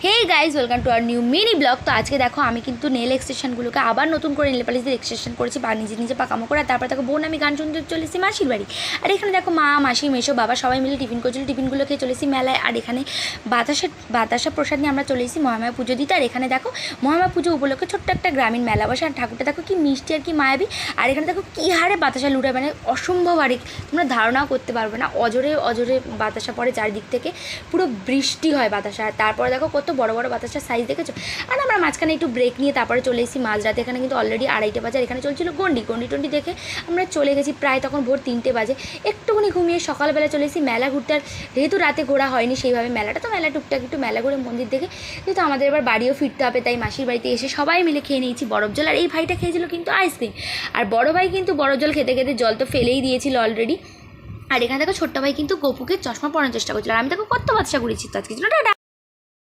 Hey guys welcome to our new mini vlog. তো আজকে দেখো আমি কিন্তু নেল এক্সটেনশনগুলোকে আবার নতুন করে নেল পালিশ দিয়ে এক্সটেনশন করেছি বা নিজে পাকামো করে। তারপর দেখো বোন আমি গান শুনতে চলেছি মাসির বাড়ি। আর এখানে দেখো মা মাসি মেশো বাবা সবাই মিলে টিফিন করছিল, টিফিনগুলো খেয়ে চলেছি মেলায়। আর এখানে বাতাসা প্রসাদ নিয়ে আমরা চলেছি মহামায়া পুজো দিতে। আর এখানে দেখো মহামায়া পুজো উপলক্ষে ছোট্ট একটা গ্রামীণ মেলা বসে। আর ঠাকুরটা দেখো কি মিষ্টি আর কি মায়াবী। আর এখানে দেখো কী হারে বাতাসা লুটায়, মানে অসম্ভব হারে, তোমরা ধারণাও করতে পারবে না। অজরে বাতাসা পড়ে চারিদিক থেকে, পুরো বৃষ্টি হয় বাতাসা। আর তারপরে দেখো কত বড় বড় বাতাসার সাইজ দেখেছো। আর আমরা মাঝখানে একটু ব্রেক নিয়ে তারপরে চলে এসেছি মাঝরাতে। এখানে কিন্তু অলরেডি 2:30 বাজে। আর এখানে চলছিল গন্ডি দেখে আমরা চলে গেছি প্রায় তখন ভোর 3টে বাজে। একটুখানি ঘুমিয়ে সকালবেলা চলে এসেছি মেলা ঘুরতে। আর যেহেতু রাতে ঘোরা হয়নি সেইভাবে মেলাটা, তো মেলা টুকটাক একটু মেলা ঘুরে মন্দির দেখে যেহেতু আমাদের এবার বাড়িও ফিরতে হবে, তাই মাসির বাড়িতে এসে সবাই মিলে খেয়ে নিয়েছি বরফ জল। আর এই ভাইটা খেয়েছিল কিন্তু আইসক্রিম। আর বড় ভাই কিন্তু বরফ জল খেতে খেতে জল তো ফেলেই দিয়েছিল অলরেডি। আর এখানে দেখো ছোট্ট ভাই কিন্তু গপুকে চশমা পরানোর চেষ্টা করছিল। আর আমি দেখো কত বাচ্চা করেছি তো আজকে। টাটা।